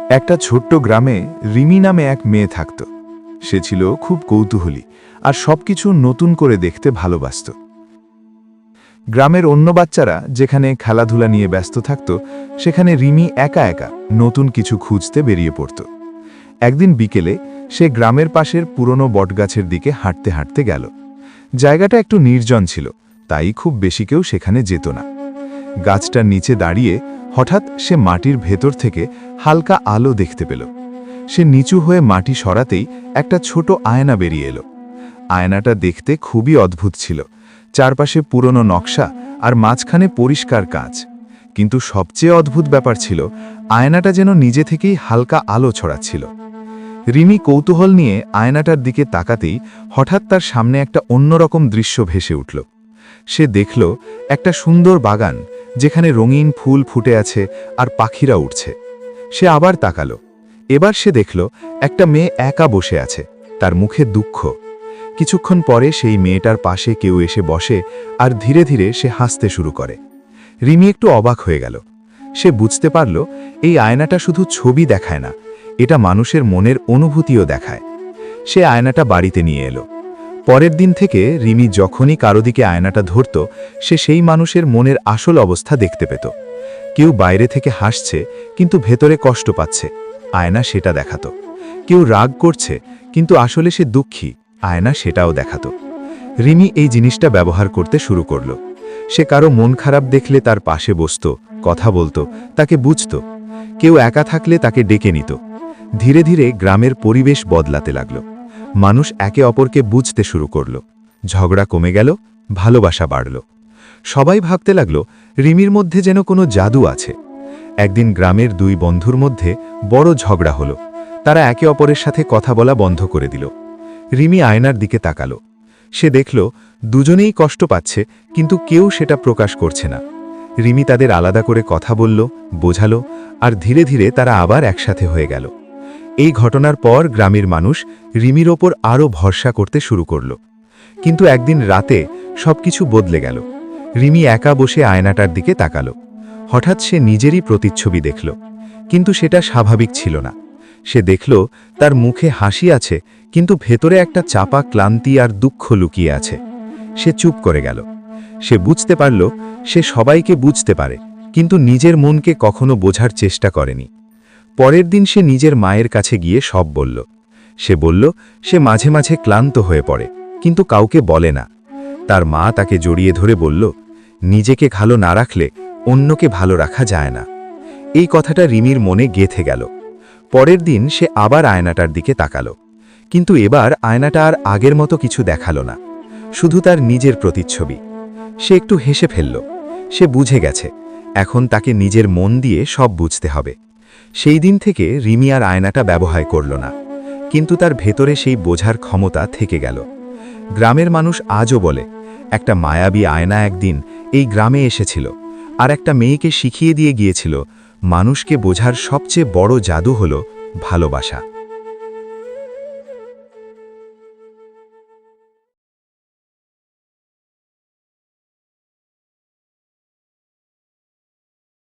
একটা ছোট্ট গ্রামে রিমি নামে এক মেয়ে থাকত। সে ছিল খুব কৌতূহলী আর সবকিছু নতুন করে দেখতে ভালোবাসত। গ্রামের অন্য বাচ্চারা যেখানে খেলাধুলা নিয়ে ব্যস্ত থাকত, সেখানে রিমি একা একা নতুন কিছু খুঁজতে বেরিয়ে পড়ত। একদিন বিকেলে সে গ্রামের পাশের পুরনো বটগাছের দিকে হাঁটতে হাঁটতে গেল। জায়গাটা একটু নির্জন ছিল, তাই খুব বেশি কেউ সেখানে যেত না। গাছটার নিচে দাঁড়িয়ে হঠাৎ সে মাটির ভেতর থেকে হালকা আলো দেখতে পেল। সে নিচু হয়ে মাটি সরাতেই একটা ছোট আয়না বেরিয়ে এলো। আয়নাটা দেখতে খুবই অদ্ভুত ছিল। চারপাশে পুরনো নকশা আর মাঝখানে পরিষ্কার কাঁচ। কিন্তু সবচেয়ে অদ্ভুত ব্যাপার ছিল, আয়নাটা যেন নিজে থেকেই হালকা আলো ছড়াচ্ছিল। রিমি কৌতূহল নিয়ে আয়নাটার দিকে তাকাতেই হঠাৎ তার সামনে একটা অন্যরকম দৃশ্য ভেসে উঠল। সে দেখল একটা সুন্দর বাগান, যেখানে রঙিন ফুল ফুটে আছে আর পাখিরা উঠছে। সে আবার তাকালো। এবার সে দেখল একটা মেয়ে একা বসে আছে, তার মুখে দুঃখ। কিছুক্ষণ পরে সেই মেয়েটার পাশে কেউ এসে বসে আর ধীরে ধীরে সে হাসতে শুরু করে। রিমি একটু অবাক হয়ে গেল। সে বুঝতে পারল এই আয়নাটা শুধু ছবি দেখায় না, এটা মানুষের মনের অনুভূতিও দেখায়। সে আয়নাটা বাড়িতে নিয়ে এলো। পরের দিন থেকে রিমি যখনই কারো দিকে আয়নাটা ধরত, সে সেই মানুষের মনের আসল অবস্থা দেখতে পেত। কেউ বাইরে থেকে হাসছে কিন্তু ভেতরে কষ্ট পাচ্ছে, আয়না সেটা দেখাত। কেউ রাগ করছে কিন্তু আসলে সে দুঃখী, আয়না সেটাও দেখাত। রিমি এই জিনিসটা ব্যবহার করতে শুরু করল। সে কারো মন খারাপ দেখলে তার পাশে বসত, কথা বলতো, তাকে বুঝত। কেউ একা থাকলে তাকে ডেকে নিত। ধীরে ধীরে গ্রামের পরিবেশ বদলাতে লাগল। মানুষ একে অপরকে বুঝতে শুরু করল। ঝগড়া কমে গেল, ভালোবাসা বাড়ল। সবাই ভাবতে লাগল রিমির মধ্যে যেন কোনো জাদু আছে। একদিন গ্রামের দুই বন্ধুর মধ্যে বড় ঝগড়া হলো। তারা একে অপরের সাথে কথা বলা বন্ধ করে দিল। রিমি আয়নার দিকে তাকালো। সে দেখল দুজনেই কষ্ট পাচ্ছে, কিন্তু কেউ সেটা প্রকাশ করছে না। রিমি তাদের আলাদা করে কথা বলল, বোঝালো, আর ধীরে ধীরে তারা আবার একসাথে হয়ে গেল। এই ঘটনার পর গ্রামের মানুষ রিমির ওপর আরও ভরসা করতে শুরু করল। কিন্তু একদিন রাতে সবকিছু বদলে গেল। রিমি একা বসে আয়নাটার দিকে তাকালো। হঠাৎ সে নিজেরই প্রতিচ্ছবি দেখল, কিন্তু সেটা স্বাভাবিক ছিল না। সে দেখল তার মুখে হাসি আছে, কিন্তু ভেতরে একটা চাপা ক্লান্তি আর দুঃখ লুকিয়ে আছে। সে চুপ করে গেল। সে বুঝতে পারল সে সবাইকে বুঝতে পারে, কিন্তু নিজের মনকে কখনো বোঝার চেষ্টা করেনি। পরের দিন সে নিজের মায়ের কাছে গিয়ে সব বলল। সে বলল সে মাঝে মাঝে ক্লান্ত হয়ে পড়ে, কিন্তু কাউকে বলে না। তার মা তাকে জড়িয়ে ধরে বলল, নিজেকে ভালো না রাখলে অন্যকে ভালো রাখা যায় না। এই কথাটা রিমির মনে গেঁথে গেল। পরের দিন সে আবার আয়নাটার দিকে তাকালো, কিন্তু এবার আয়নাটা আর আগের মতো কিছু দেখালো না, শুধু তার নিজের প্রতিচ্ছবি। সে একটু হেসে ফেলল। সে বুঝে গেছে এখন তাকে নিজের মন দিয়ে সব বুঝতে হবে। সেই দিন থেকে রিমি আর আয়নাটা ব্যবহার করল না, কিন্তু তার ভেতরে সেই বোঝার ক্ষমতা থেকে গেল। গ্রামের মানুষ আজও বলে, একটা মায়াবী আয়না একদিন এই গ্রামে এসেছিল আর একটা মেয়েকে শিখিয়ে দিয়ে গিয়েছিল, মানুষকে বোঝার সবচেয়ে বড় জাদু হলো ভালোবাসা।